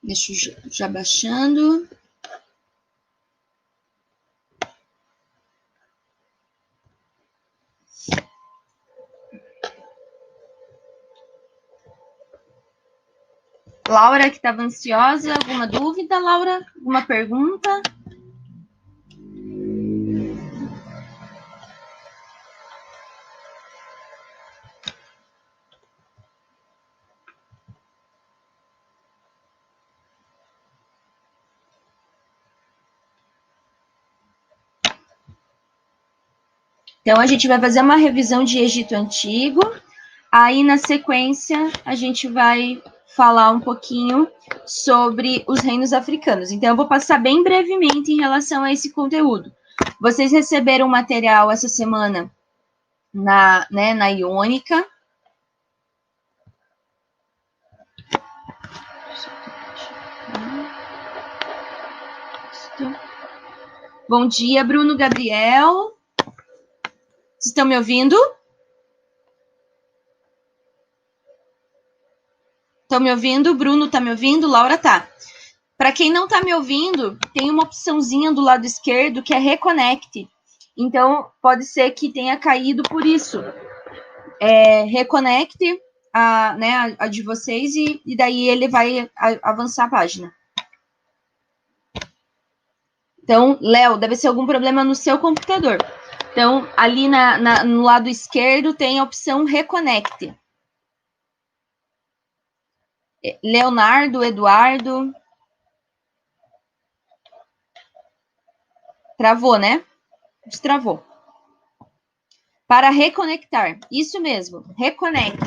Deixa eu já baixando. Laura, que estava ansiosa, alguma dúvida, Laura? Alguma pergunta? Então, a gente vai fazer uma revisão de Egito Antigo. Aí, na sequência, a gente vai falar um pouquinho sobre os reinos africanos. Então, eu vou passar bem brevemente em relação a esse conteúdo. Vocês receberam material essa semana na Iônica. Bom dia, Bruno, Gabriel. Vocês estão me ouvindo? Estão me ouvindo? Bruno está me ouvindo? Laura tá. Para quem não está me ouvindo, tem uma opçãozinha do lado esquerdo que é Reconnect. Então, pode ser que tenha caído por isso. Reconnect a de vocês e daí ele vai avançar a página. Então, Léo, deve ser algum problema no seu computador. Então, ali no lado esquerdo tem a opção Reconnect. Leonardo, Eduardo. Travou, né? Destravou. Para reconectar. Isso mesmo. Reconecte.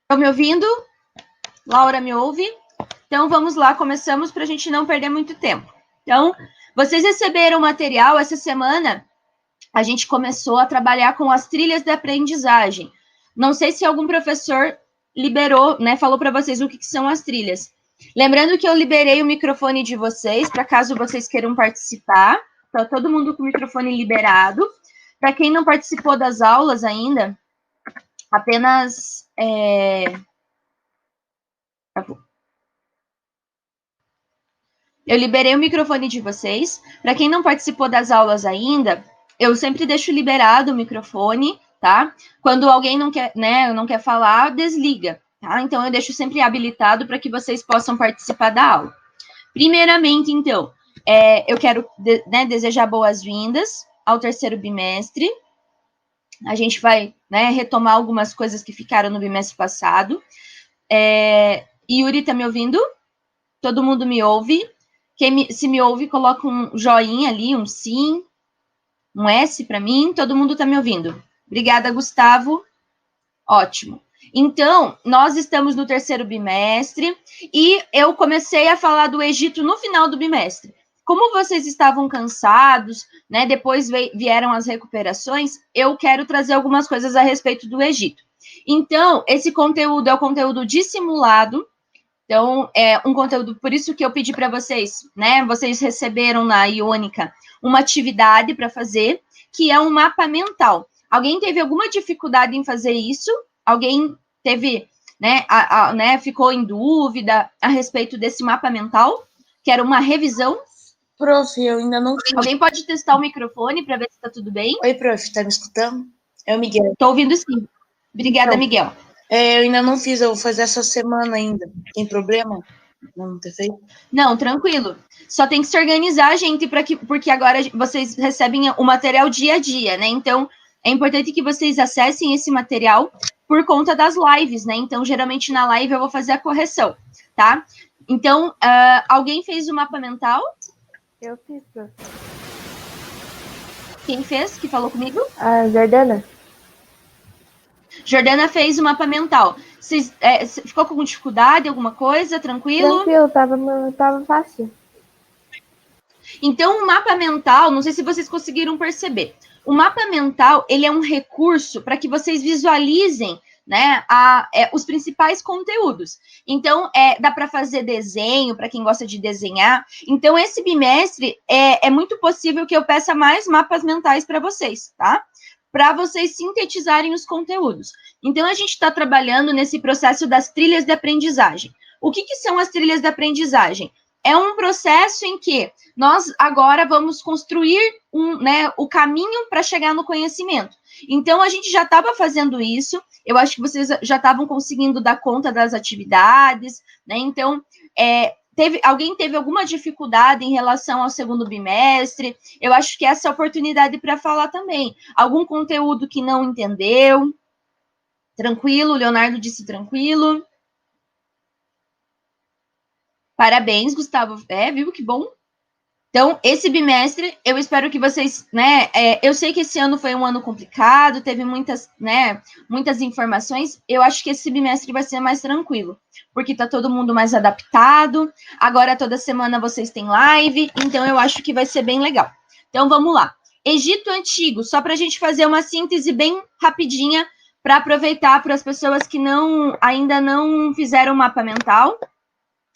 Estão me ouvindo? Laura me ouve? Então, vamos lá. Começamos para a gente não perder muito tempo. Então, vocês receberam material essa semana. A gente começou a trabalhar com as trilhas de aprendizagem. Não sei se algum professor liberou, né, falou para vocês o que são as trilhas. Lembrando que eu liberei o microfone de vocês, para caso vocês queiram participar. Tá todo mundo com o microfone liberado. Para quem não participou das aulas ainda, apenas... Eu liberei o microfone de vocês. Para quem não participou das aulas ainda, eu sempre deixo liberado o microfone, tá? Quando alguém não quer falar, desliga, tá? Então, eu deixo sempre habilitado para que vocês possam participar da aula. Primeiramente, então, eu quero desejar boas-vindas ao terceiro bimestre. A gente vai retomar algumas coisas que ficaram no bimestre passado. Yuri, tá me ouvindo? Todo mundo me ouve? Se me ouve, coloca um joinha ali, um sim, um S para mim. Todo mundo está me ouvindo. Obrigada, Gustavo. Ótimo. Então, nós estamos no terceiro bimestre e eu comecei a falar do Egito no final do bimestre. Como vocês estavam cansados, né? Depois vieram as recuperações, eu quero trazer algumas coisas a respeito do Egito. Então, esse conteúdo é o conteúdo dissimulado. Então, é um conteúdo, por isso que eu pedi para vocês, né? Vocês receberam na Iônica uma atividade para fazer, que é um mapa mental. Alguém teve alguma dificuldade em fazer isso? Alguém teve, ficou em dúvida a respeito desse mapa mental? Que era uma revisão? Prof, eu ainda não fiz. Alguém pode testar o microfone para ver se está tudo bem? Oi, prof, tá me escutando? É o Miguel. Estou ouvindo sim. Obrigada, então, Miguel. Eu ainda não fiz, eu vou fazer essa semana ainda. Tem problema? Não ter feito? Não, tranquilo. Só tem que se organizar, gente, porque agora vocês recebem o material dia a dia, né? Então, é importante que vocês acessem esse material por conta das lives, né? Então, geralmente na live eu vou fazer a correção, tá? Então, alguém fez o mapa mental? Eu fiz, prof. Quem fez? Que falou comigo? A Jordana. Jordana fez o mapa mental. Ficou com dificuldade, alguma coisa? Tranquilo? Tranquilo, tava fácil. Então, o mapa mental, não sei se vocês conseguiram perceber. O mapa mental, ele é um recurso para que vocês visualizem né, os principais conteúdos. Então, dá para fazer desenho, para quem gosta de desenhar. Então, esse bimestre, é muito possível que eu peça mais mapas mentais para vocês, tá? Para vocês sintetizarem os conteúdos. Então, a gente está trabalhando nesse processo das trilhas de aprendizagem. O que são as trilhas de aprendizagem? É um processo em que nós agora vamos construir o caminho para chegar no conhecimento. Então, a gente já estava fazendo isso, eu acho que vocês já estavam conseguindo dar conta das atividades, né? Então, alguém teve alguma dificuldade em relação ao segundo bimestre? Eu acho que essa é a oportunidade para falar também. Algum conteúdo que não entendeu? Tranquilo, o Leonardo disse tranquilo. Parabéns, Gustavo. Viu que bom? Então, esse bimestre, eu espero que vocês, né, eu sei que esse ano foi um ano complicado, teve muitas informações, eu acho que esse bimestre vai ser mais tranquilo, porque tá todo mundo mais adaptado, agora toda semana vocês têm live, então eu acho que vai ser bem legal. Então, vamos lá. Egito Antigo, só para a gente fazer uma síntese bem rapidinha, para aproveitar para as pessoas que ainda não fizeram o mapa mental,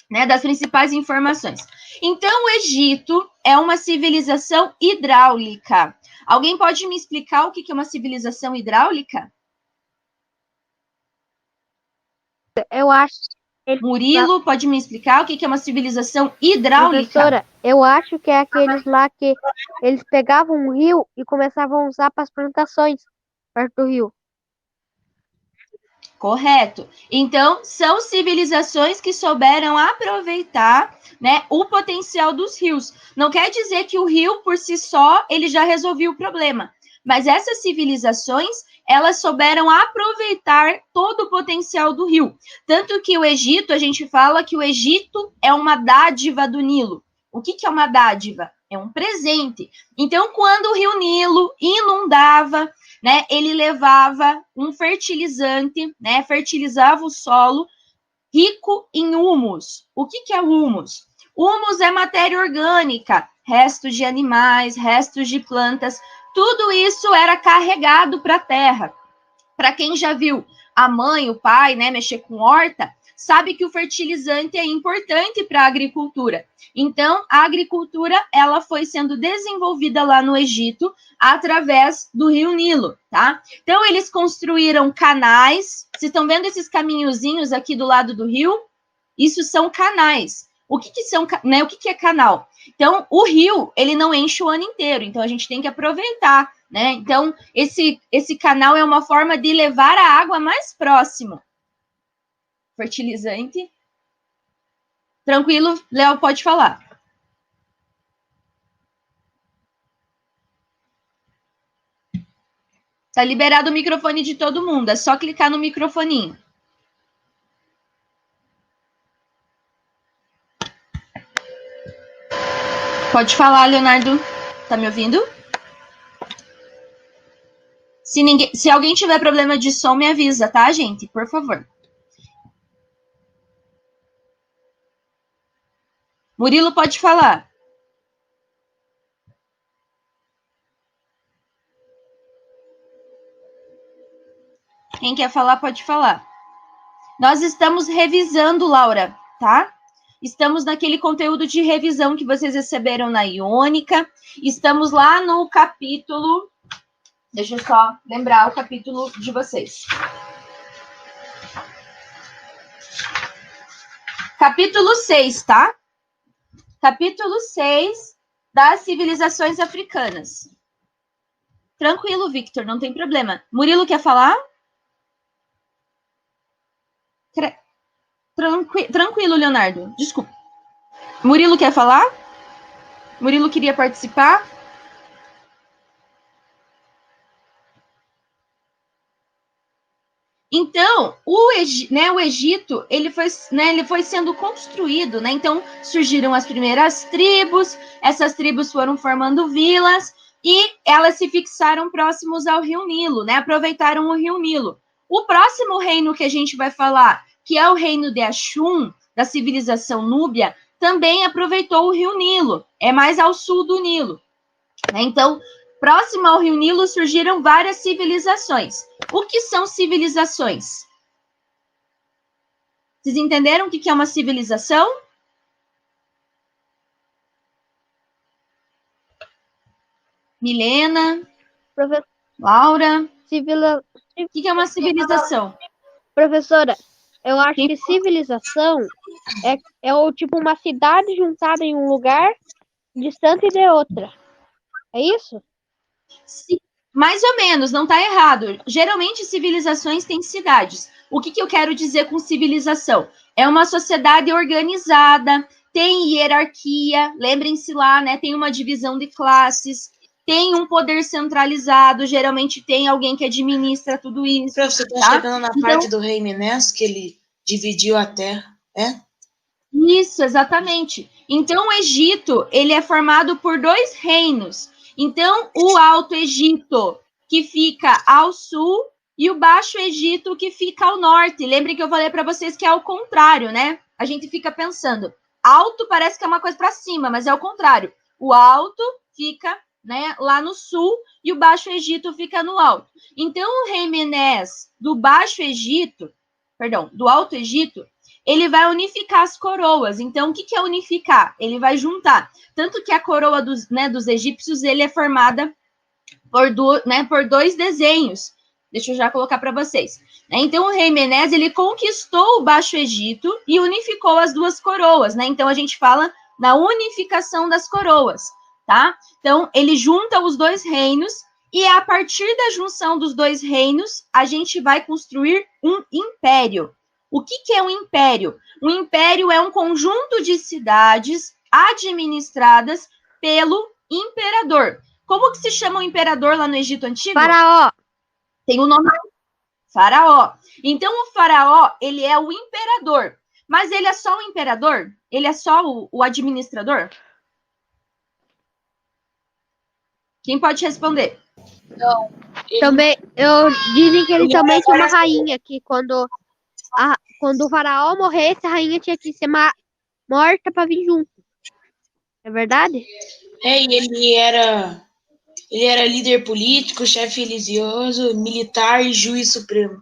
né, das principais informações. Então, o Egito é uma civilização hidráulica. Alguém pode me explicar o que é uma civilização hidráulica? Eu acho. Murilo, pode me explicar o que é uma civilização hidráulica? Professora, eu acho que é aqueles lá que eles pegavam um rio e começavam a usar para as plantações perto do rio. Correto. Então, são civilizações que souberam aproveitar, né, o potencial dos rios. Não quer dizer que o rio, por si só, ele já resolveu o problema. Mas essas civilizações, elas souberam aproveitar todo o potencial do rio. Tanto que o Egito, a gente fala que o Egito é uma dádiva do Nilo. O que é uma dádiva? É um presente. Então, quando o rio Nilo inundava, né, ele levava um fertilizante, né, fertilizava o solo rico em humus. O que é humus? Humus é matéria orgânica, restos de animais, restos de plantas, tudo isso era carregado para a terra. Para quem já viu a mãe, o pai, né, mexer com horta, sabe que o fertilizante é importante para a agricultura. Então, a agricultura, ela foi sendo desenvolvida lá no Egito através do rio Nilo, tá? Então, eles construíram canais. Vocês estão vendo esses caminhozinhos aqui do lado do rio? Isso são canais. O que são, né? O que é canal? Então, o rio, ele não enche o ano inteiro. Então, a gente tem que aproveitar, né? Então, esse canal é uma forma de levar a água mais próximo. Fertilizante. Tranquilo, Léo, pode falar. Tá liberado o microfone de todo mundo, é só clicar no microfoninho. Pode falar, Leonardo. Tá me ouvindo? Se alguém tiver problema de som, me avisa, tá, gente? Por favor. Murilo, pode falar. Quem quer falar, pode falar. Nós estamos revisando, Laura, tá? Estamos naquele conteúdo de revisão que vocês receberam na Iônica. Estamos lá no capítulo... Deixa eu só lembrar o capítulo de vocês. Capítulo 6, tá? Capítulo 6 das civilizações africanas. Tranquilo, Victor, não tem problema. Murilo quer falar? Tranquilo, Leonardo. Desculpa. Murilo quer falar? Murilo queria participar? Então, o Egito, ele foi sendo construído, né? Então, surgiram as primeiras tribos, essas tribos foram formando vilas e elas se fixaram próximos ao Rio Nilo, né? Aproveitaram o Rio Nilo. O próximo reino que a gente vai falar, que é o reino de Axum, da civilização núbia, também aproveitou o Rio Nilo, é mais ao sul do Nilo, né? Então, próximo ao Rio Nilo surgiram várias civilizações. O que são civilizações? Vocês entenderam o que é uma civilização? Milena, Profe- Laura, civila- o que é uma civilização? Professora, eu acho Quem- que civilização é o tipo uma cidade juntada em um lugar distante de outra. É isso? Sim, mais ou menos, não está errado. Geralmente, civilizações têm cidades. O que eu quero dizer com civilização? É uma sociedade organizada, tem hierarquia, lembrem-se lá, né? Tem uma divisão de classes, tem um poder centralizado, geralmente tem alguém que administra tudo isso. Prof, você está tá? chegando na parte do rei Minas, que ele dividiu a terra, é? Isso, exatamente. Então, o Egito, ele é formado por 2 reinos. Então, o Alto Egito, que fica ao sul, e o Baixo Egito, que fica ao norte. Lembre que eu falei para vocês que é ao contrário, né? A gente fica pensando, alto parece que é uma coisa para cima, mas é o contrário. O alto fica, né, lá no sul e o Baixo Egito fica no alto. Então, o rei Menés do Baixo Egito, perdão, do Alto Egito, ele vai unificar as coroas. Então, o que é unificar? Ele vai juntar. Tanto que a coroa dos egípcios ele é formada por 2 desenhos. Deixa eu já colocar para vocês. Então, o rei Menés ele conquistou o Baixo Egito e unificou as 2 coroas. Então, a gente fala da unificação das coroas. Tá? Então, ele junta os 2 reinos e a partir da junção dos 2 reinos, a gente vai construir um império. O que é um império? Um império é um conjunto de cidades administradas pelo imperador. Como que se chama o imperador lá no Egito Antigo? Faraó. Tem o nome Faraó. Então, o faraó, ele é o imperador. Mas ele é só o imperador? Ele é só o administrador? Quem pode responder? Não. Também, dizem que ele também tinha uma rainha, que quando o faraó morresse, a rainha tinha que ser morta para vir junto. É verdade? É, e ele era líder político, chefe religioso, militar e juiz supremo.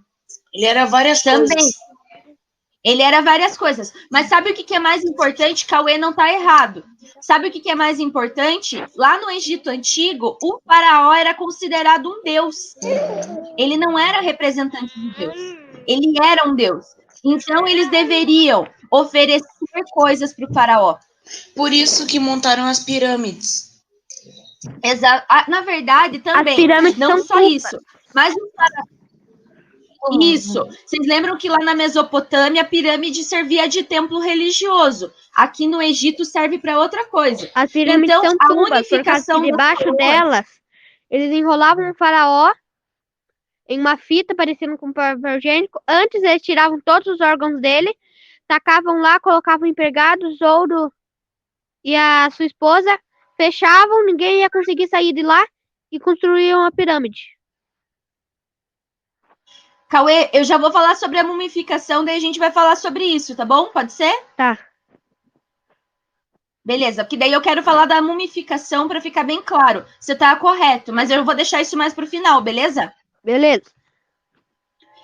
Ele era várias Também. coisas. Ele era várias coisas. Mas sabe o que é mais importante? Cauê não está errado. Sabe o que é mais importante? Lá no Egito Antigo, o faraó era considerado um deus. Ele não era representante de Deus. Ele era um deus. Então, eles deveriam oferecer coisas para o faraó. Por isso que montaram as pirâmides. Exato. Na verdade, também. As pirâmides não são só tupas. isso. Mas o faraó. Isso. Vocês lembram que lá na Mesopotâmia a pirâmide servia de templo religioso. Aqui no Egito serve para outra coisa. As pirâmides Então, são a tumbas, por causa que unificação das debaixo coroas- delas eles enrolavam um faraó em uma fita parecendo com um papel higiênico. Antes eles tiravam todos os órgãos dele, tacavam lá, colocavam empregados, ouro e a sua esposa, fechavam, ninguém ia conseguir sair de lá e construíam a pirâmide. Cauê, eu já vou falar sobre a mumificação, daí a gente vai falar sobre isso, tá bom? Pode ser? Tá. Beleza, porque daí eu quero falar da mumificação para ficar bem claro. Você tá correto, mas eu vou deixar isso mais pro final, beleza? Beleza.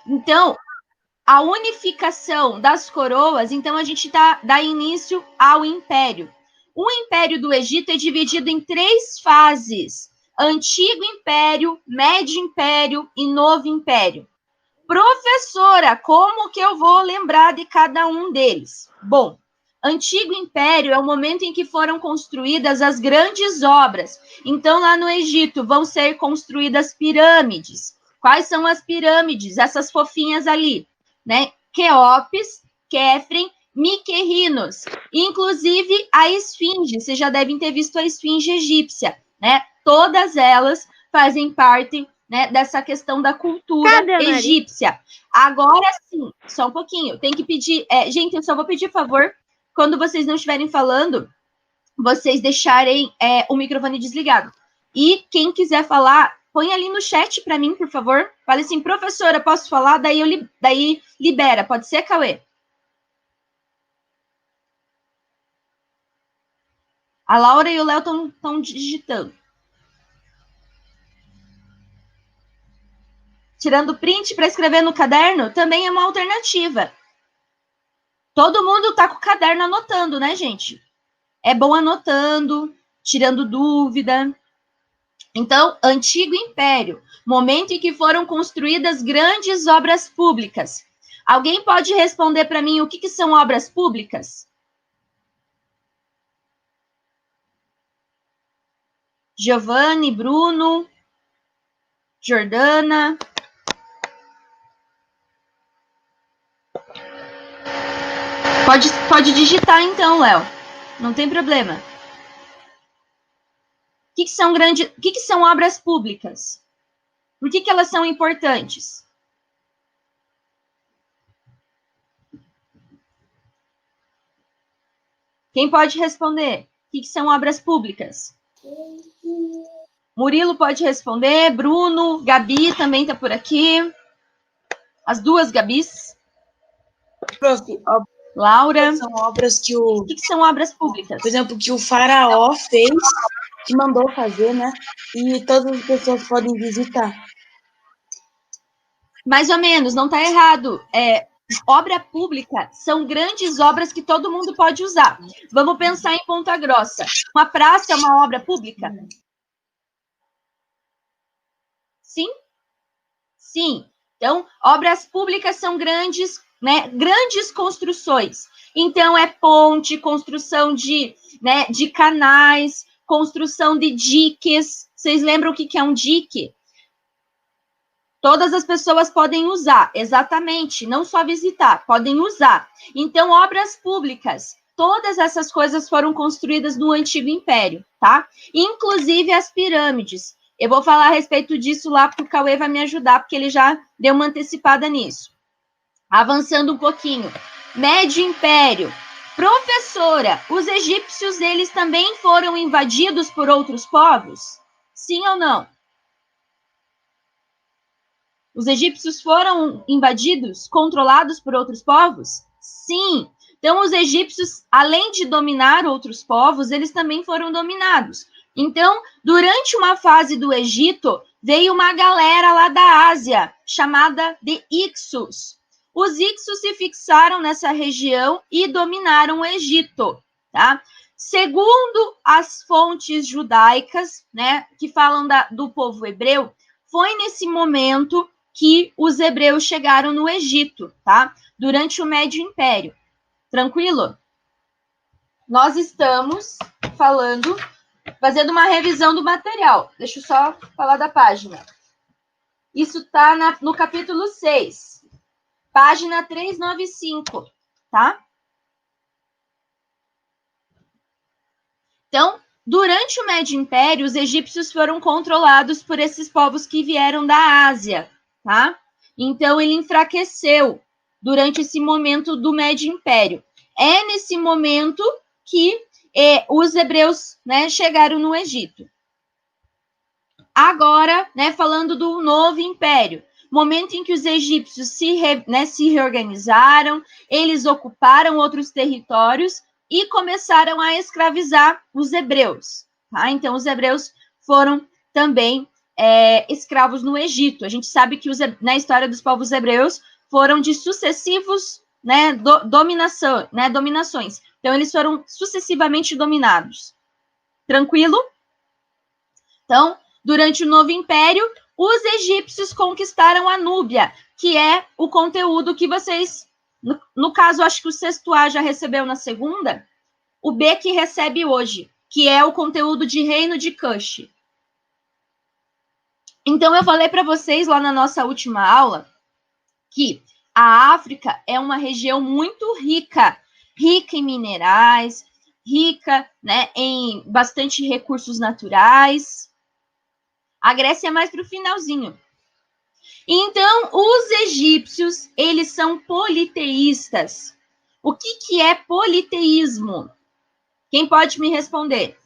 Então, a unificação das coroas, então a gente dá início ao império. O Império do Egito é dividido em 3 fases: Antigo Império, Médio Império e Novo Império. Professora, como que eu vou lembrar de cada um deles? Bom, Antigo Império é o momento em que foram construídas as grandes obras. Então, lá no Egito, vão ser construídas pirâmides. Quais são as pirâmides? Essas fofinhas ali, né? Queopes, Quefren, Miquerrinos. Inclusive, a esfinge. Vocês já devem ter visto a esfinge egípcia, né? Todas elas fazem parte, né, dessa questão da cultura egípcia. Agora sim, só um pouquinho. Tem que pedir... gente, eu só vou pedir, por favor, quando vocês não estiverem falando, vocês deixarem o microfone desligado. E quem quiser falar, põe ali no chat para mim, por favor. Fale assim, professora, posso falar? Daí libera. Pode ser, Cauê? A Laura e o Léo estão digitando. tirando print para escrever no caderno, também é uma alternativa. Todo mundo tá com o caderno anotando, né, gente? É bom anotando, tirando dúvida. Então, Antigo Império, momento em que foram construídas grandes obras públicas. Alguém pode responder para mim o que são obras públicas? Giovanni, Bruno, Jordana. Pode digitar então, Léo. Não tem problema. O que são obras públicas? Por que elas são importantes? Quem pode responder? O que são obras públicas? Murilo pode responder, Bruno, Gabi também está por aqui. As duas Gabis. Prof, Laura. são obras que o que são obras públicas? Por exemplo, que o faraó fez, que mandou fazer, né? E todas as pessoas podem visitar. Mais ou menos, não está errado. Obra pública são grandes obras que todo mundo pode usar. Vamos pensar em Ponta Grossa. Uma praça é uma obra pública? Sim? Sim. Então, obras públicas são grandes, né, grandes construções. Então, é ponte, construção de canais, construção de diques. Vocês lembram o que é um dique? Todas as pessoas podem usar, exatamente, não só visitar, podem usar. Então, obras públicas, todas essas coisas foram construídas no Antigo Império, tá? Inclusive as pirâmides. Eu vou falar a respeito disso lá, porque o Cauê vai me ajudar, porque ele já deu uma antecipada nisso. Avançando um pouquinho. Médio Império. Professora, os egípcios, eles também foram invadidos por outros povos? Sim ou não? Os egípcios foram invadidos, controlados por outros povos? Sim. Então, os egípcios, além de dominar outros povos, eles também foram dominados. Então, durante uma fase do Egito, veio uma galera lá da Ásia, chamada de Ixos. Os Ixos se fixaram nessa região e dominaram o Egito, tá? Segundo as fontes judaicas, né, que falam do povo hebreu, foi nesse momento que os hebreus chegaram no Egito, tá? Durante o Médio Império. Tranquilo? Nós estamos fazendo uma revisão do material. Deixa eu só falar da página. Isso está no capítulo 6, página 395, tá? Então, durante o Médio Império, os egípcios foram controlados por esses povos que vieram da Ásia, tá? Então, ele enfraqueceu durante esse momento do Médio Império. É nesse momento que os hebreus, né, chegaram no Egito. Agora, né, falando do Novo Império, momento em que os egípcios se reorganizaram, eles ocuparam outros territórios e começaram a escravizar os hebreus. Tá? Então, os hebreus foram também escravos no Egito. A gente sabe que na história dos povos hebreus foram de sucessivos, né, dominações. Então, eles foram sucessivamente dominados. Tranquilo? Então, durante o Novo Império, os egípcios conquistaram a Núbia, que é o conteúdo que vocês, no caso, acho que o sexto A já recebeu na segunda, o B que recebe hoje, que é o conteúdo de Reino de Cush. Então, eu falei para vocês lá na nossa última aula que a África é uma região muito rica em minerais, rica, né, em bastante recursos naturais. A Grécia é mais para o finalzinho. Então, os egípcios, eles são politeístas. O que é politeísmo? Quem pode me responder?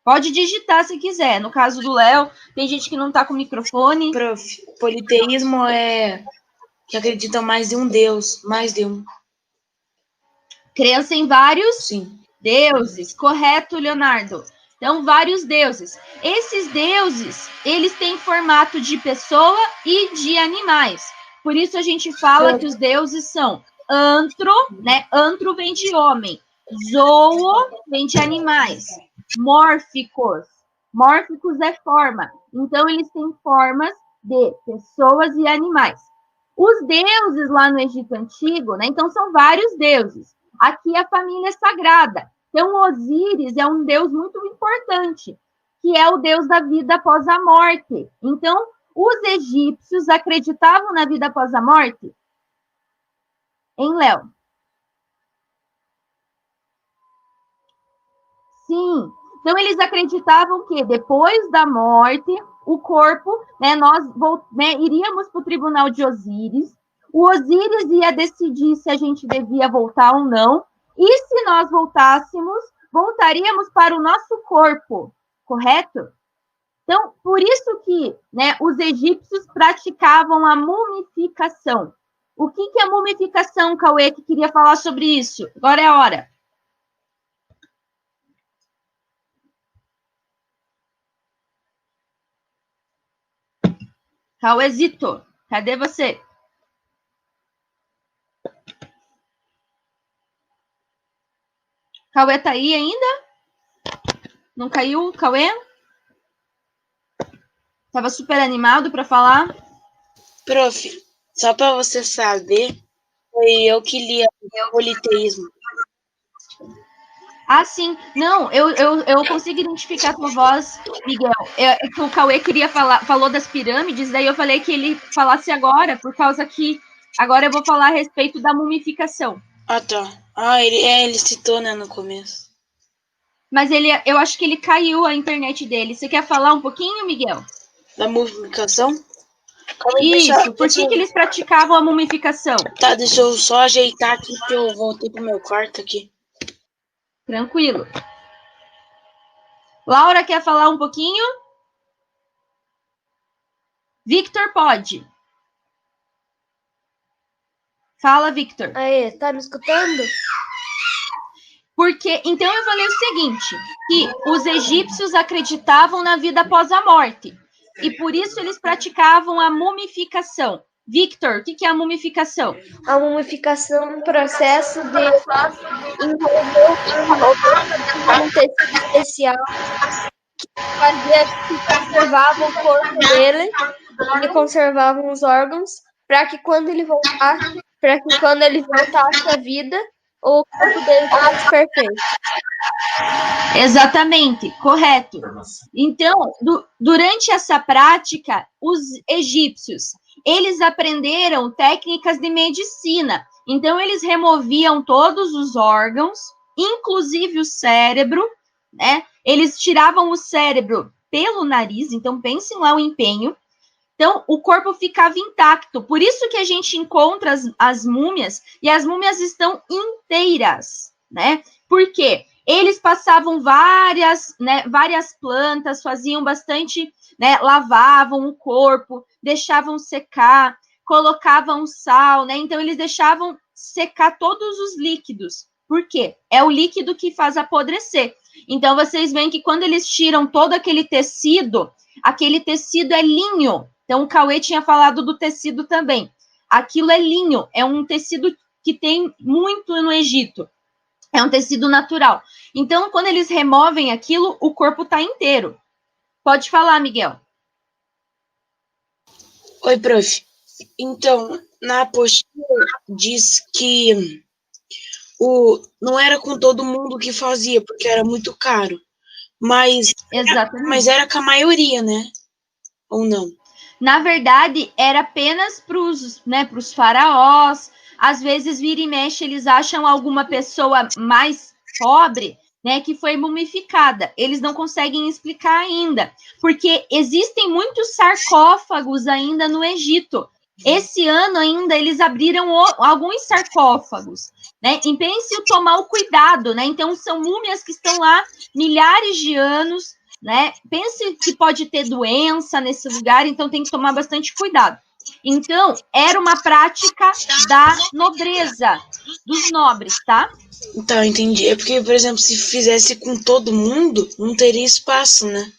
Pode digitar se quiser. No caso do Léo, tem gente que não está com microfone. Prof, politeísmo é que acredita mais em um Deus, mais de um. Crença em vários Sim. deuses. Correto, Leonardo. Então, vários deuses. Esses deuses, eles têm formato de pessoa e de animais. Por isso a gente fala que os deuses são antro, né? Antro vem de homem. Zoo vem de animais. Mórficos. Mórficos é forma. Então, eles têm formas de pessoas e animais. Os deuses lá no Egito Antigo, né? Então, são vários deuses. Aqui a família sagrada. Então, Osíris é um deus muito importante, que é o deus da vida após a morte. Então, os egípcios acreditavam na vida após a morte? Hein, Léo? Sim. Então, eles acreditavam que depois da morte, o corpo, né, nós iríamos para o tribunal de Osíris. O Osíris ia decidir se a gente devia voltar ou não. E se nós voltássemos, voltaríamos para o nosso corpo, correto? Então, por isso que, né, os egípcios praticavam a mumificação. O que é mumificação, Cauê, que queria falar sobre isso? Agora é a hora. Cauêzito, cadê você? Cauê tá aí ainda? Não caiu, Cauê? Tava super animado para falar. Prof, só para você saber, foi eu que li o politeísmo. Ah, sim. Não, eu consigo identificar a tua voz, Miguel. O Cauê queria falou das pirâmides, daí eu falei que ele falasse agora, por causa que agora eu vou falar a respeito da mumificação. Ah, tá. Ah, ele citou, né, no começo. Mas eu acho que ele caiu a internet dele. Você quer falar um pouquinho, Miguel? Da mumificação? Isso, por que eles praticavam a mumificação? Tá, deixa eu só ajeitar aqui que eu voltei pro meu quarto aqui. Tranquilo. Laura quer falar um pouquinho? Victor pode. Fala, Victor. Aê, tá me escutando? Porque, então eu falei o seguinte, que os egípcios acreditavam na vida após a morte, e por isso eles praticavam a mumificação. Victor, o que é a mumificação? A mumificação é um processo de envolver um tecido especial que fazia que conservava o corpo dele e conservavam os órgãos para que quando ele voltasse à vida, o corpo dele fosse perfeito. Exatamente, correto. Então, durante essa prática, os egípcios, eles aprenderam técnicas de medicina. Então, eles removiam todos os órgãos, inclusive o cérebro, né? Eles tiravam o cérebro pelo nariz, então pensem lá o empenho. Então, o corpo ficava intacto. Por isso que a gente encontra as múmias, e as múmias estão inteiras, né? Por quê? Eles passavam várias plantas, faziam bastante, né? Lavavam o corpo, deixavam secar, colocavam sal, né? Então, eles deixavam secar todos os líquidos. Por quê? É o líquido que faz apodrecer. Então, vocês veem que quando eles tiram todo aquele tecido é linho. Então, o Cauê tinha falado do tecido também. Aquilo é linho, é um tecido que tem muito no Egito. É um tecido natural. Então, quando eles removem aquilo, o corpo está inteiro. Pode falar, Miguel. Oi, prof. Então, na apostila diz que não era com todo mundo que fazia, porque era muito caro. Mas era com a maioria, né? Ou não? Na verdade, era apenas para os faraós. Às vezes, vira e mexe, eles acham alguma pessoa mais pobre, né, que foi mumificada. Eles não conseguem explicar ainda, porque existem muitos sarcófagos ainda no Egito. Esse ano ainda eles abriram alguns sarcófagos, né? E pense o tomar o cuidado, né? Então, são múmias que estão lá milhares de anos, né? Pense que pode ter doença nesse lugar, então tem que tomar bastante cuidado. Então, era uma prática da nobreza. dos nobres, tá? Então, entendi. É porque, por exemplo, se fizesse com todo mundo, não teria espaço, né?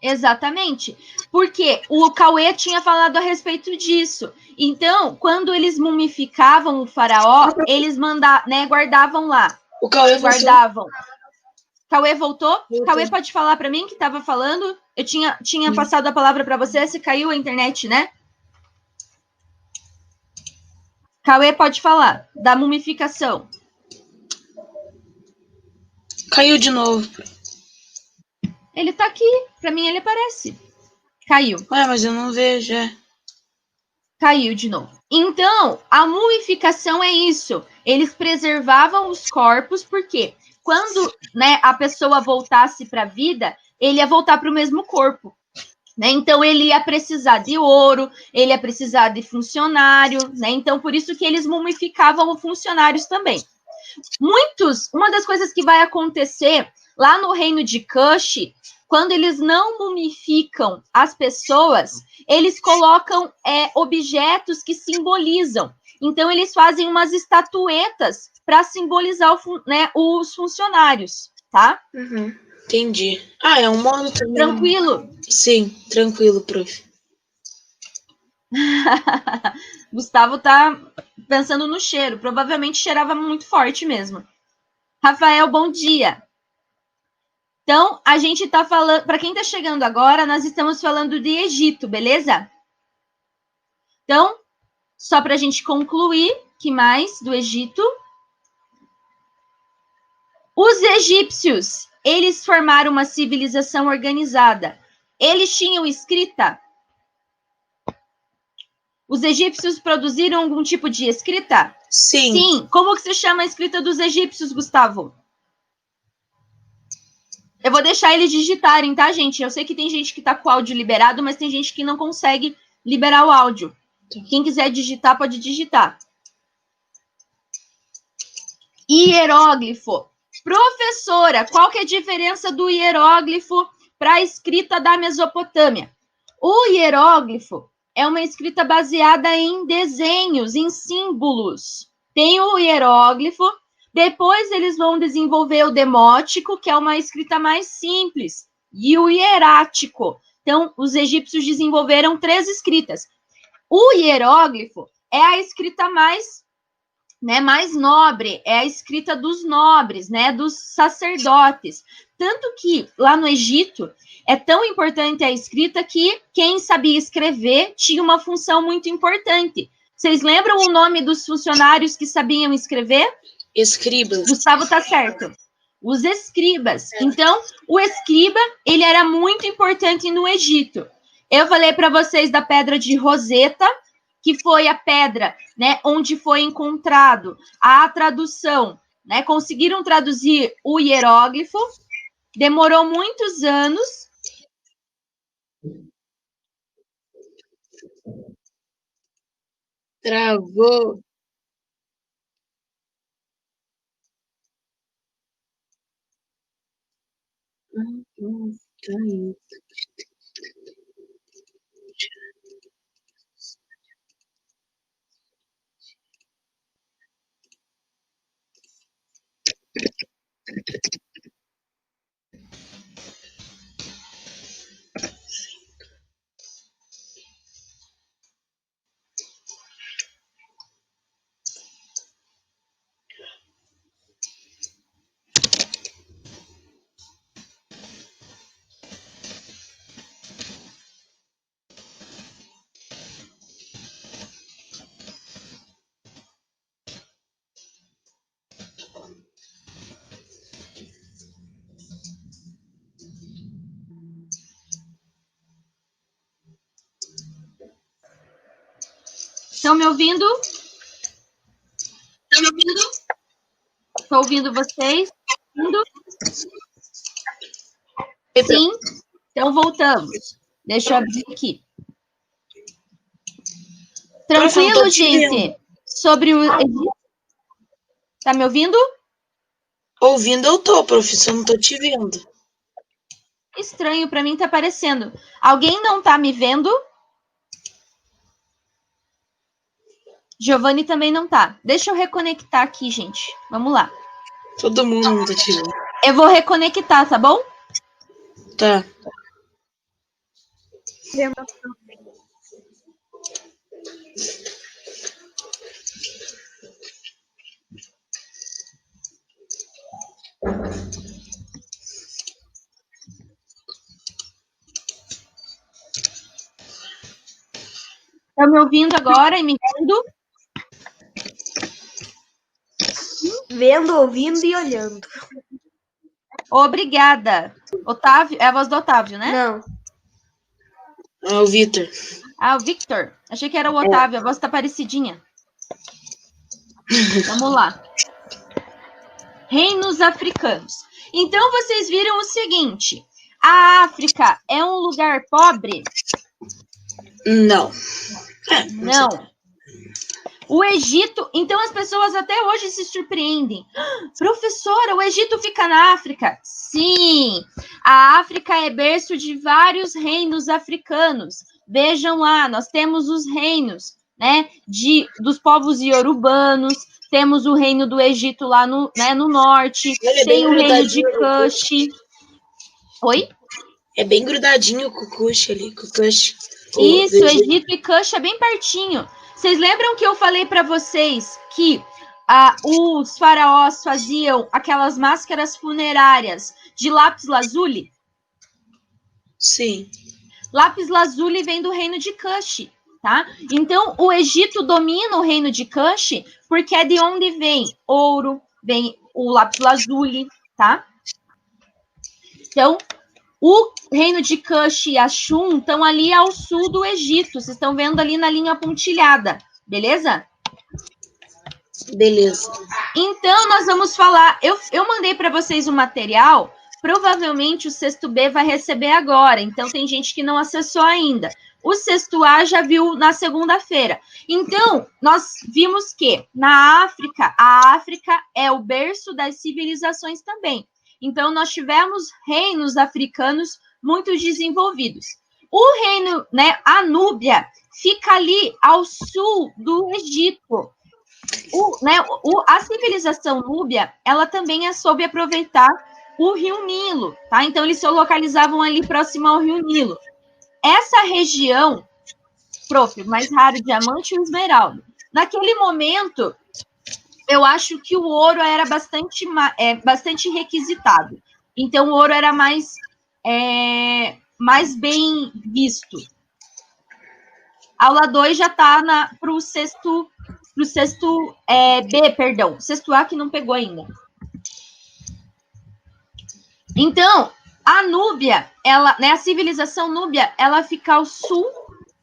Exatamente. Porque o Cauê tinha falado a respeito disso. Então, quando eles mumificavam o faraó, eles guardavam lá. O Cauê guardavam. Cauê voltou? Voltou. Cauê pode falar para mim que estava falando? Eu tinha passado a palavra para você, se caiu a internet, né? Cauê pode falar da mumificação. Caiu de novo. Ele tá aqui. Para mim ele aparece. Caiu. Ué, mas eu não vejo, Caiu de novo. Então, a mumificação é isso. Eles preservavam os corpos porque quando, né, a pessoa voltasse para a vida, ele ia voltar para o mesmo corpo. Né? Então, ele ia precisar de ouro, ele ia precisar de funcionário, né? Então, por isso que eles mumificavam os funcionários também. Uma das coisas que vai acontecer lá no reino de Cush, quando eles não mumificam as pessoas, eles colocam objetos que simbolizam. Então, eles fazem umas estatuetas para simbolizar os funcionários, tá? Uhum. Entendi. Ah, é um modo também. Tranquilo? Sim, tranquilo, prof. Gustavo tá pensando no cheiro. Provavelmente cheirava muito forte mesmo. Rafael, bom dia. Então, a gente tá falando... Para quem tá chegando agora, nós estamos falando de Egito, beleza? Então, só para a gente concluir, que mais do Egito? Os egípcios, eles formaram uma civilização organizada. Eles tinham escrita? Os egípcios produziram algum tipo de escrita? Sim. Sim. Como que se chama a escrita dos egípcios, Gustavo? Eu vou deixar eles digitarem, tá, gente? Eu sei que tem gente que tá com o áudio liberado, mas tem gente que não consegue liberar o áudio. Quem quiser digitar, pode digitar. Hieróglifo. Professora, qual que é a diferença do hieróglifo para a escrita da Mesopotâmia? O hieróglifo é uma escrita baseada em desenhos, em símbolos. Tem o hieróglifo, depois eles vão desenvolver o demótico, que é uma escrita mais simples, e o hierático. Então, os egípcios desenvolveram 3 escritas. O hieróglifo é a escrita mais nobre, é a escrita dos nobres, né, dos sacerdotes. Tanto que lá no Egito é tão importante a escrita que quem sabia escrever tinha uma função muito importante. Vocês lembram o nome dos funcionários que sabiam escrever? Escribas. Gustavo tá certo. Os escribas. Então, o escriba, ele era muito importante no Egito. Eu falei para vocês da pedra de Roseta, que foi a pedra, né, onde foi encontrado a tradução, né? Conseguiram traduzir o hieróglifo, demorou muitos anos. Travou. Estão me ouvindo? Tá me ouvindo? Estou ouvindo vocês? Sim? Então voltamos. Deixa eu abrir aqui. Tranquilo, gente? Sobre o... Tá me ouvindo? Ouvindo eu tô, professor, não tô te vendo. Estranho, para mim tá aparecendo. Alguém não tá me vendo? Giovanni também não tá. Deixa eu reconectar aqui, gente. Vamos lá. Todo mundo tá tirando. Eu vou reconectar, tá bom? Tá. Tá me ouvindo agora e me vendo? Vendo, ouvindo e olhando. Obrigada. Otávio, é a voz do Otávio, né? Não. Ah, o Vitor. Ah, o Victor. Achei que era o Otávio, a voz tá parecidinha. Vamos lá. Reinos africanos. Então, vocês viram o seguinte. A África é um lugar pobre? Não. Não. O Egito, então as pessoas até hoje se surpreendem. Professora, o Egito fica na África? Sim, a África é berço de vários reinos africanos. Vejam lá, nós temos os reinos, né, dos povos iorubanos, temos o reino do Egito lá no norte, tem o reino de Kush. Oi? É bem grudadinho com o Kush ali, com o Kush. Isso, Egito e Kush é bem pertinho. Vocês lembram que eu falei para vocês que os faraós faziam aquelas máscaras funerárias de lápis lazuli? Sim. Lápis lazuli vem do reino de Kush, tá? Então, o Egito domina o reino de Kush porque é de onde vem ouro, vem o lápis lazuli, tá? Então, o reino de Kush e Ashum estão ali ao sul do Egito. Vocês estão vendo ali na linha pontilhada, beleza? Beleza. Então, nós vamos falar... Eu mandei para vocês o material. Provavelmente o sexto B vai receber agora. Então, tem gente que não acessou ainda. O sexto A já viu na segunda-feira. Então, nós vimos que na África, a África é o berço das civilizações também. Então, nós tivemos reinos africanos muito desenvolvidos. O reino, né, a Núbia, fica ali ao sul do Egito. A civilização núbia, ela também soube aproveitar o rio Nilo, tá? Então, eles se localizavam ali próximo ao rio Nilo. Essa região, mais raro, diamante e esmeralda. Naquele momento... eu acho que o ouro era bastante requisitado. Então, o ouro era mais bem visto. Aula 2 já está para o sexto B, perdão. Sexto A que não pegou ainda. Então, a Núbia, a civilização núbia, ela fica ao sul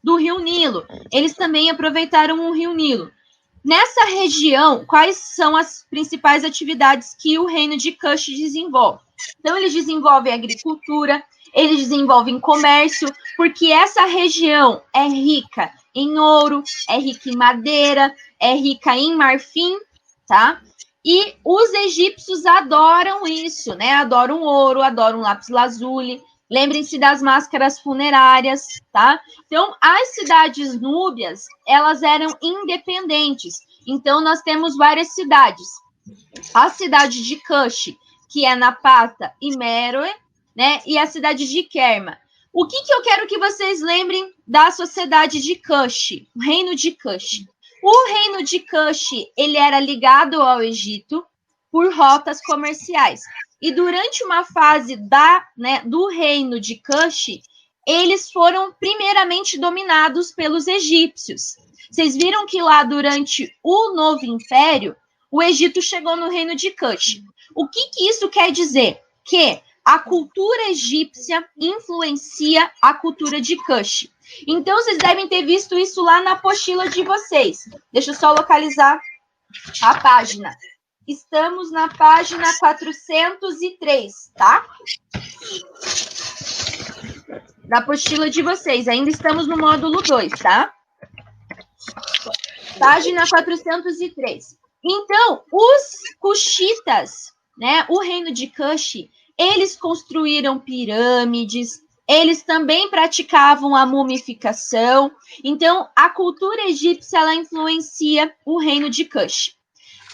do Rio Nilo. Eles também aproveitaram o Rio Nilo. Nessa região, quais são as principais atividades que o reino de Kush desenvolve? Então, eles desenvolvem agricultura, eles desenvolvem comércio, porque essa região é rica em ouro, é rica em madeira, é rica em marfim, tá? E os egípcios adoram isso, né? Adoram ouro, adoram lápis lazuli. Lembrem-se das máscaras funerárias, tá? Então, as cidades núbias, elas eram independentes. Então, nós temos várias cidades. A cidade de Kush, que é Napata e Meroe, né? E a cidade de Kerma. O que eu quero que vocês lembrem da sociedade de Kush, o reino de Kush? O reino de Kush, ele era ligado ao Egito por rotas comerciais. E durante uma fase do reino de Kush, eles foram primeiramente dominados pelos egípcios. Vocês viram que lá durante o Novo Império, o Egito chegou no reino de Kush. O que isso quer dizer? Que a cultura egípcia influencia a cultura de Kush. Então, vocês devem ter visto isso lá na apostila de vocês. Deixa eu só localizar a página. Estamos na página 403, tá? Da apostila de vocês. Ainda estamos no módulo 2, tá? Página 403. Então, os Kushitas, né? O reino de Kush, eles construíram pirâmides, Eles também praticavam a mumificação. Então, a cultura egípcia ela influencia o reino de Kush.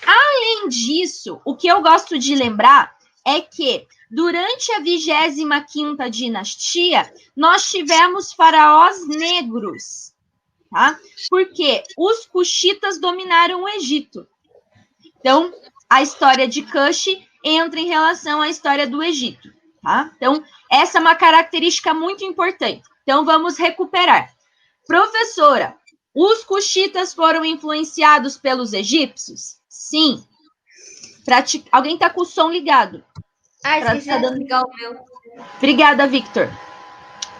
Além disso, o que eu gosto de lembrar é que durante a 25ª dinastia, nós tivemos faraós negros, tá? Porque os cuxitas dominaram o Egito. Então, a história de Kush entra em relação à história do Egito, tá? Então, essa é uma característica muito importante. Então, vamos recuperar. Professora, os cuxitas foram influenciados pelos egípcios? Sim. Alguém está com o som ligado? Esqueci de ligar o meu. Obrigada, Victor.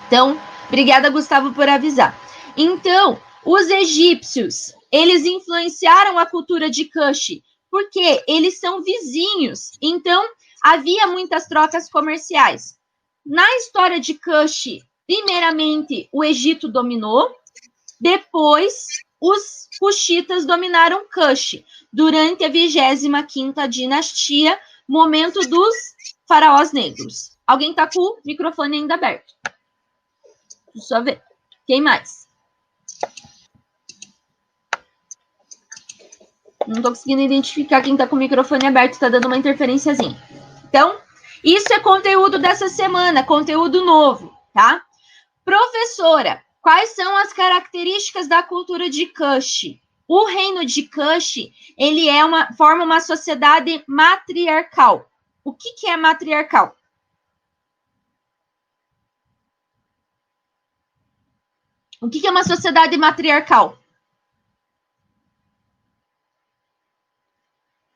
Então, obrigada, Gustavo, por avisar. Então, os egípcios, eles influenciaram a cultura de Kush, porque eles são vizinhos. Então, havia muitas trocas comerciais. Na história de Kush, primeiramente, o Egito dominou, depois, os cuxitas dominaram Kush, durante a 25ª dinastia, momento dos faraós negros. Alguém está com o microfone ainda aberto? Deixa eu só ver. Quem mais? Não estou conseguindo identificar quem está com o microfone aberto, está dando uma interferenciazinha. Então, isso é conteúdo dessa semana, conteúdo novo, tá? Professora, quais são as características da cultura de Kush? O reino de Kush, ele forma uma sociedade matriarcal. O que é matriarcal? O que é uma sociedade matriarcal?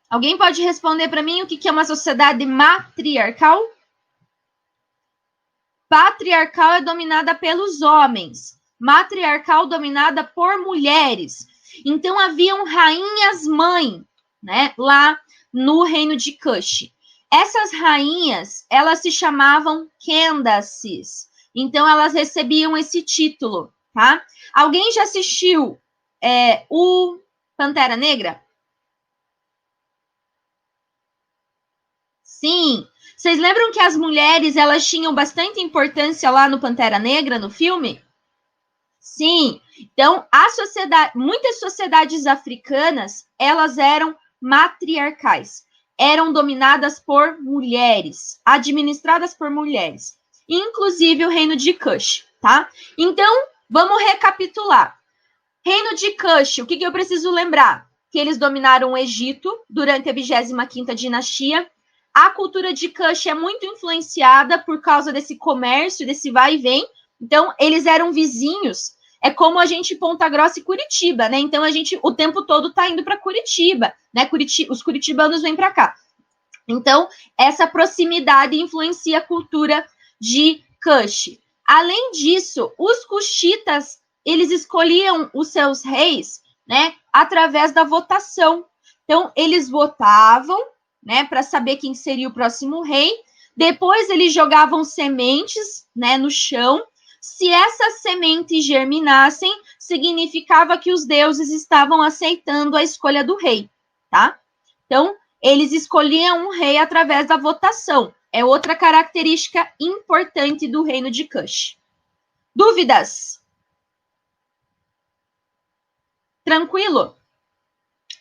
Alguém pode responder para mim o que é uma sociedade matriarcal? Patriarcal é dominada pelos homens. Matriarcal dominada por mulheres. Então, haviam rainhas-mãe, né, lá no reino de Kush. Essas rainhas, elas se chamavam Candaces. Então, elas recebiam esse título, tá? Alguém já assistiu o Pantera Negra? Sim. Vocês lembram que as mulheres, elas tinham bastante importância lá no Pantera Negra, no filme? Sim. Então, muitas sociedades africanas, elas eram matriarcais. Eram dominadas por mulheres, administradas por mulheres. Inclusive o reino de Kush, tá? Então, vamos recapitular. Reino de Kush, o que eu preciso lembrar? Que eles dominaram o Egito durante a 25ª dinastia. A cultura de Kush é muito influenciada por causa desse comércio, desse vai e vem. Então, eles eram vizinhos. É como a gente Ponta Grossa e Curitiba, né? Então, a gente o tempo todo tá indo para Curitiba, né? Os curitibanos vêm para cá. Então, essa proximidade influencia a cultura de Kush. Além disso, os cuxitas, eles escolhiam os seus reis, né? Através da votação. Então, eles votavam, né, para saber quem seria o próximo rei. Depois eles jogavam sementes, né, no chão. Se essas sementes germinassem, significava que os deuses estavam aceitando a escolha do rei, tá? Então, eles escolhiam um rei através da votação. É outra característica importante do reino de Kush. Dúvidas? Tranquilo?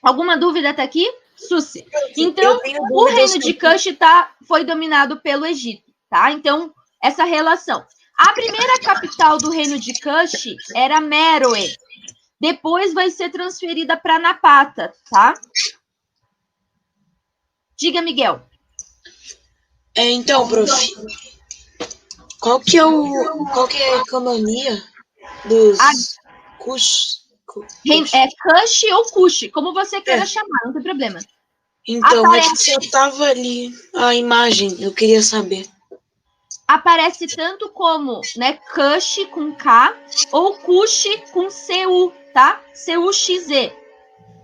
Alguma dúvida até aqui? Susi. Então, o reino de Kush foi dominado pelo Egito, tá? Então, essa relação. A primeira capital do reino de Kush era Meroe. Depois vai ser transferida para Napata, tá? Diga, Miguel. Então, prof, qual que é a economia dos Kush? É Kush ou Kush, como você queira chamar, não tem problema. Então, mas se eu tava ali a imagem, eu queria saber. Aparece tanto como, né, Kush com K ou Kush com CU, tá? CUXZ.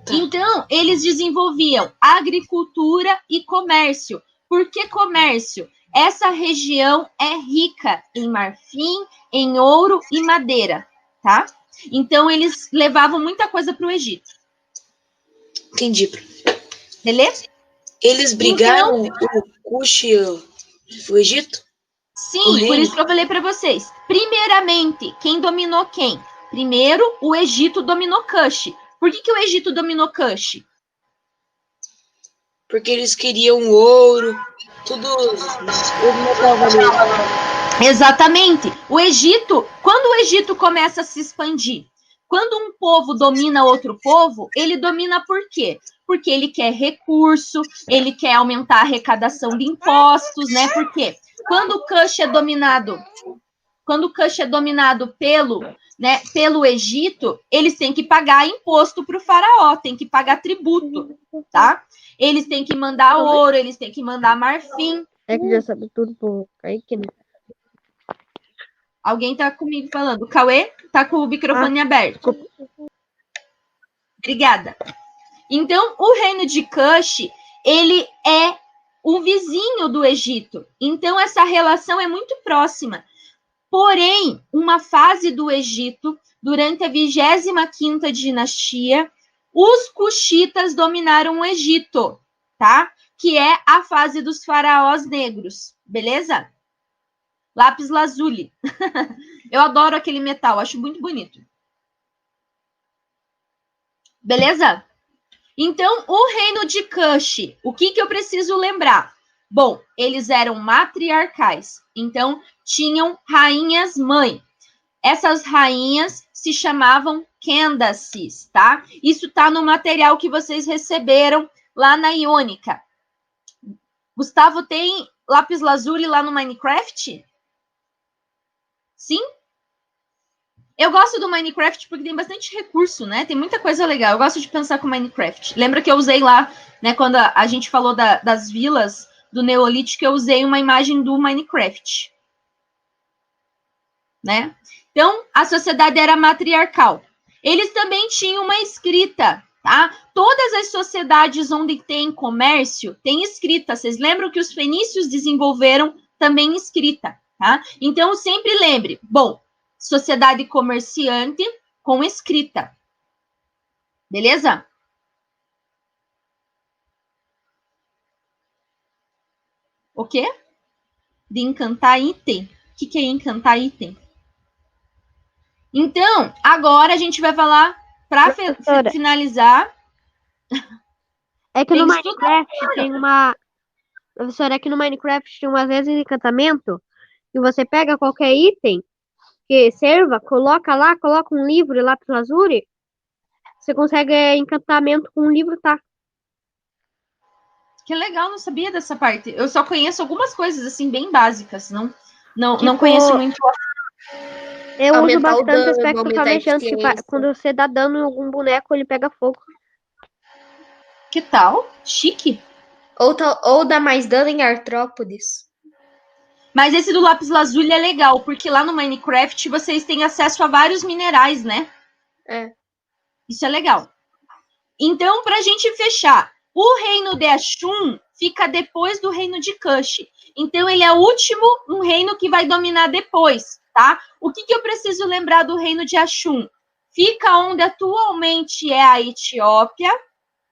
Tá. Então, eles desenvolviam agricultura e comércio. Por que comércio? Essa região é rica em marfim, em ouro e madeira, tá? Então, eles levavam muita coisa para o Egito. Entendi. Beleza? Eles brigaram o Kush e o Egito? Sim, por isso que eu falei para vocês. Primeiramente, quem dominou quem? Primeiro, o Egito dominou Kush. Por que o Egito dominou Kush? Porque eles queriam ouro, tudo. Exatamente. O Egito, quando o Egito começa a se expandir, quando um povo domina outro povo, ele domina por quê? Porque ele quer recurso, ele quer aumentar a arrecadação de impostos, né? Por quê? Quando o Kush é dominado pelo Egito, eles têm que pagar imposto para o faraó, têm que pagar tributo, tá? Eles têm que mandar ouro, eles têm que mandar marfim. É que já sabe tudo por Kaique, né? Alguém tá comigo falando. O Cauê tá com o microfone aberto. Obrigada. Então, o reino de Kush, ele é o vizinho do Egito. Então, essa relação é muito próxima. Porém, uma fase do Egito, durante a 25ª dinastia, os cuxitas dominaram o Egito, tá? Que é a fase dos faraós negros, beleza? Lápis lazuli. Eu adoro aquele metal, acho muito bonito. Beleza? Então, o reino de Kush, o que eu preciso lembrar? Bom, eles eram matriarcais, então tinham rainhas mãe. Essas rainhas se chamavam Candaces, tá? Isso tá no material que vocês receberam lá na Iônica. Gustavo, tem lápis lazuli lá no Minecraft? Sim? Eu gosto do Minecraft porque tem bastante recurso, né? Tem muita coisa legal. Eu gosto de pensar com Minecraft. Lembra que eu usei lá, né? Quando a gente falou das vilas do Neolítico, eu usei uma imagem do Minecraft. Né? Então, a sociedade era matriarcal. Eles também tinham uma escrita, tá? Todas as sociedades onde tem comércio, tem escrita. Vocês lembram que os fenícios desenvolveram também escrita, tá? Então, sempre lembre, bom, sociedade comerciante com escrita. Beleza? O quê? De encantar item. O que é encantar item? Então, agora a gente vai falar, para finalizar. É que no Minecraft tem uma... Professora, é que no Minecraft tem umas vezes de encantamento que você pega qualquer item que serva, coloca lá, coloca um livro lá pro Lazuri, você consegue encantamento com um livro, tá? Que legal, não sabia dessa parte. Eu só conheço algumas coisas assim bem básicas, não Tipo, conheço muito. Eu uso Aumentar o bastante dano, aspecto aumentar a flamejante, que eficiência. quando você dá dano em algum boneco, ele pega fogo. Que tal? Chique. Ou dá mais dano em artrópodes. Mas esse do lápis lazuli é legal, porque lá no Minecraft vocês têm acesso a vários minerais, né? É. Isso é legal. Então, pra gente fechar, o reino de Ashun fica depois do reino de Kush. Então, ele é o último, um reino que vai dominar depois, tá? O que eu preciso lembrar do reino de Ashun? Fica onde atualmente é a Etiópia,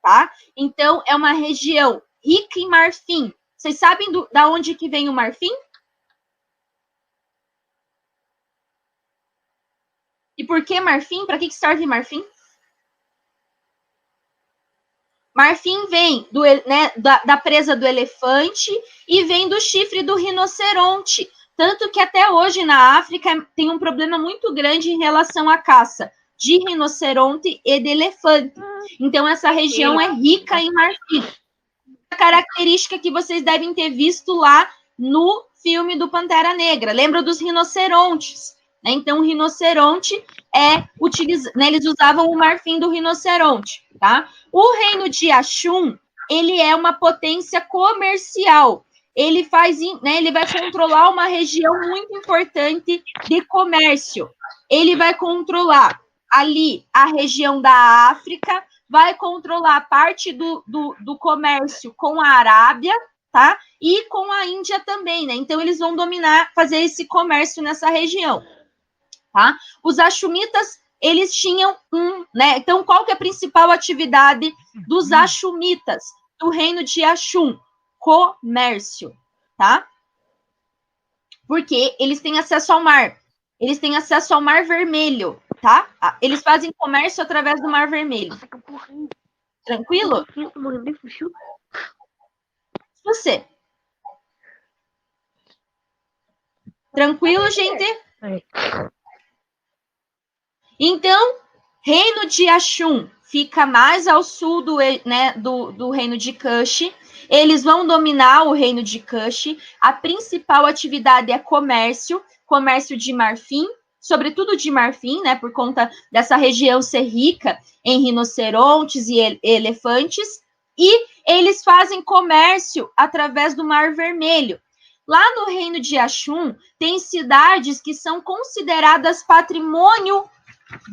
tá? Então, é uma região rica em marfim. Vocês sabem da onde que vem o marfim? E por que marfim? Para que serve marfim? Marfim vem da presa do elefante e vem do chifre do rinoceronte. Tanto que até hoje na África tem um problema muito grande em relação à caça de rinoceronte e de elefante. Então, essa região é rica em marfim. A característica que vocês devem ter visto lá no filme do Pantera Negra. Lembra dos rinocerontes? Né? Então, o rinoceronte eles usavam o marfim do rinoceronte, tá? O reino de Ashun, ele é uma potência comercial. Ele vai controlar uma região muito importante de comércio. Ele vai controlar ali a região da África, vai controlar parte do comércio com a Arábia, tá? E com a Índia também, né? Então, eles vão fazer esse comércio nessa região. Tá? Os Ashumitas, eles tinham né? Então, qual que é a principal atividade dos Ashumitas, do reino de Ashun? Comércio, tá? Porque eles têm acesso ao mar. Eles têm acesso ao Mar Vermelho, tá? Eles fazem comércio através do Mar Vermelho. Tranquilo? Você. Tranquilo, gente? Então, Reino de Ashun fica mais ao sul do Reino de Kush. Eles vão dominar o Reino de Kush. A principal atividade é comércio de marfim, sobretudo de marfim, né, por conta dessa região ser rica em rinocerontes e elefantes. E eles fazem comércio através do Mar Vermelho. Lá no Reino de Ashun, tem cidades que são consideradas patrimônio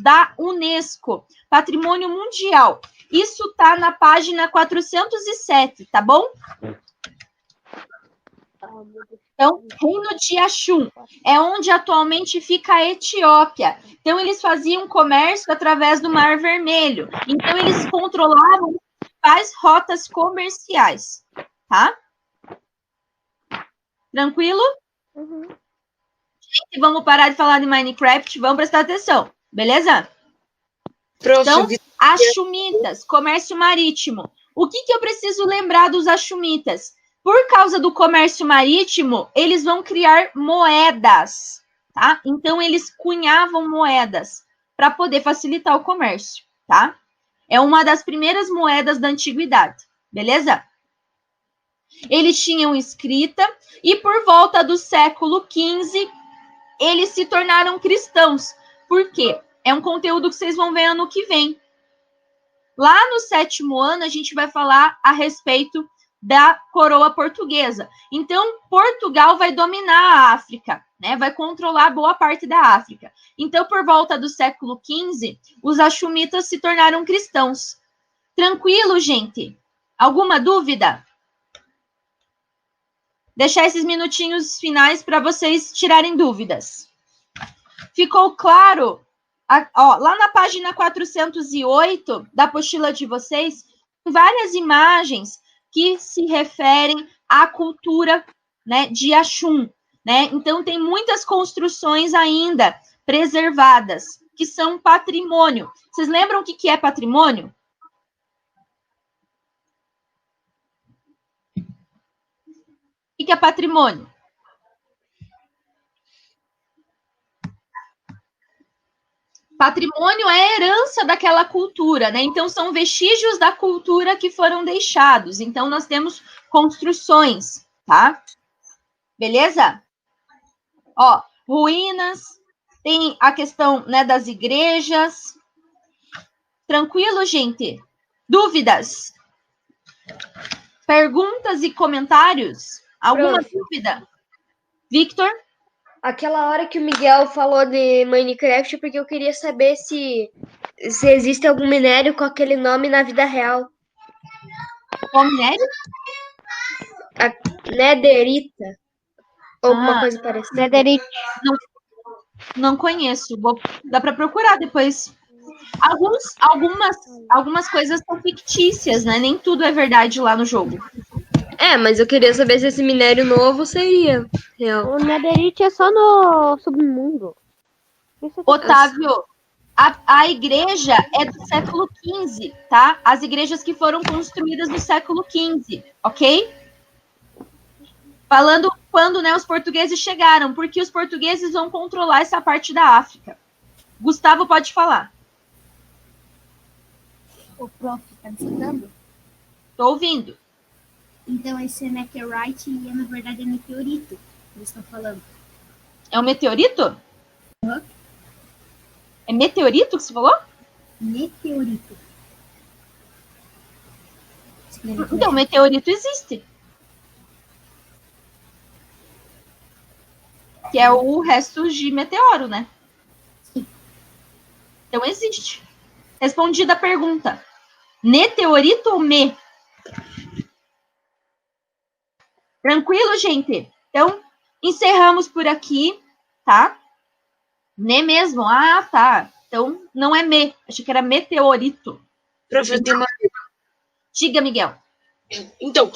da Unesco, patrimônio mundial. Isso tá na página 407, tá bom? Então, Reino de Ashun é onde atualmente fica a Etiópia. Então, eles faziam comércio através do Mar Vermelho. Então, eles controlavam as rotas comerciais, tá? Tranquilo? Uhum. Gente, vamos parar de falar de Minecraft, vamos prestar atenção, beleza? Então, Ashumitas, comércio marítimo. O que eu preciso lembrar dos Ashumitas? Por causa do comércio marítimo, eles vão criar moedas, tá? Então, eles cunhavam moedas para poder facilitar o comércio, tá? É uma das primeiras moedas da antiguidade, beleza? Eles tinham escrita e por volta do século XV, eles se tornaram cristãos. Por quê? É um conteúdo que vocês vão ver ano que vem. Lá no 7º ano, a gente vai falar a respeito da coroa portuguesa. Então, Portugal vai dominar a África, né? Vai controlar boa parte da África. Então, por volta do século XV, os Ashumitas se tornaram cristãos. Tranquilo, gente? Alguma dúvida? Deixar esses minutinhos finais para vocês tirarem dúvidas. Ficou claro? Lá na página 408 da apostila de vocês, tem várias imagens que se referem à cultura, né, de Ashun, né? Então, tem muitas construções ainda preservadas, que são patrimônio. Vocês lembram o que é patrimônio? O que é patrimônio? Patrimônio é a herança daquela cultura, né? Então, são vestígios da cultura que foram deixados. Então, nós temos construções, tá? Beleza? Ó, ruínas, tem a questão, né, das igrejas. Tranquilo, gente? Dúvidas? Perguntas e comentários? Alguma dúvida? Victor? Aquela hora que o Miguel falou de Minecraft, porque eu queria saber se existe algum minério com aquele nome na vida real. Qual minério? A Netherita. Ou alguma coisa parecida. Netherite. Não conheço. Dá para procurar depois. Algumas coisas são fictícias, né? Nem tudo é verdade lá no jogo. É, mas eu queria saber se esse minério novo seria real. O Netherite é só no submundo. Otávio, a igreja é do século XV, tá? As igrejas que foram construídas no século XV, ok? Falando quando, né, os portugueses chegaram, porque os portugueses vão controlar essa parte da África. Gustavo, pode falar. O prof, tá me escutando? Tô ouvindo. Então, esse é Netherite e, na verdade, é meteorito que eles estão falando. É um meteorito? Uhum. É meteorito que você falou? Meteorito. Então, meteorito existe. Que é o resto de meteoro, né? Sim. Então, existe. Respondida a pergunta. Meteorito ou me? Tranquilo, gente? Então, encerramos por aqui, tá? Ne mesmo? Ah, tá. Então, não é me. Achei que era meteorito. Prof, eu tenho uma... Diga, Miguel. Então,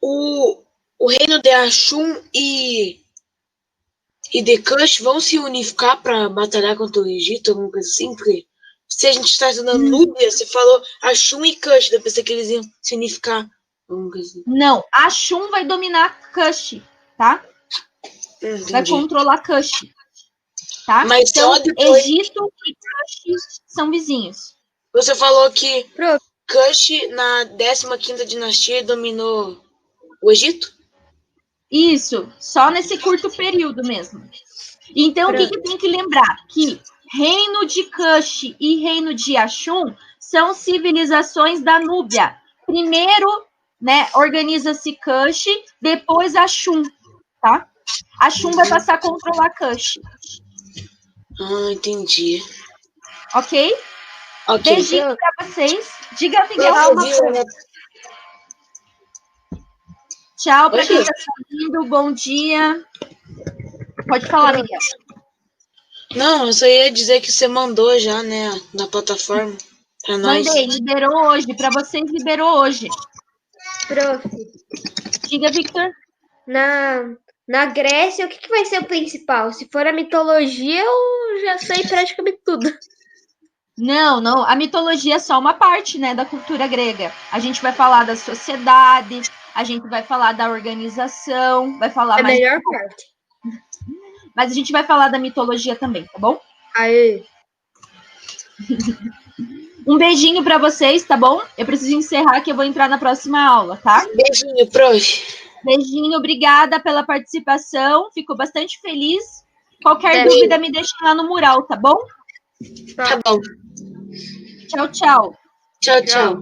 o reino de Ashun e e The Kush vão se unificar para batalhar contra o Egito, alguma coisa assim? Porque se a gente está estudando Núbia, você falou Ashum e Kush, eu pensei que eles iam se unificar. Alguma coisa assim. Não, Ashum vai dominar Kush, tá? Vai Entendi. controlar Kush, tá? Mas então, só depois. Egito e Kush são vizinhos. Você falou que Prof, Kush, na 15ª dinastia, dominou o Egito? Isso, só nesse curto período mesmo. Então, o que tem que lembrar? Que reino de Kush e reino de Ashum são civilizações da Núbia. Primeiro, né, organiza-se Kush, depois Ashum, tá? Ashum vai passar a controlar Kush, Ah, entendi. ok? Ok. Beijinho pra vocês. Diga, Miguel, Eu uma vi, coisa. né? Tchau para Oi, quem Fih. está assistindo. Bom dia. Pode falar, Miguel. Não, eu só ia dizer que você mandou já, né, na plataforma pra nós. Mandei, liberou hoje. Para vocês, liberou hoje. prof, Diga, Victor. na Grécia, o que vai ser o principal? Se for a mitologia, eu já sei praticamente tudo. Não. A mitologia é só uma parte, né, da cultura grega. A gente vai falar da sociedade, a gente vai falar da organização, vai falar É a mais. melhor parte. Mas a gente vai falar da mitologia também, tá bom? Aê. Um beijinho para vocês, tá bom? Eu preciso encerrar que eu vou entrar na próxima aula, tá? Beijinho, prof. Beijinho, obrigada pela participação. Fico bastante feliz. Qualquer Beijo. dúvida, me deixa lá no mural, tá bom? Tá bom. Tchau, tchau. Tchau, tchau.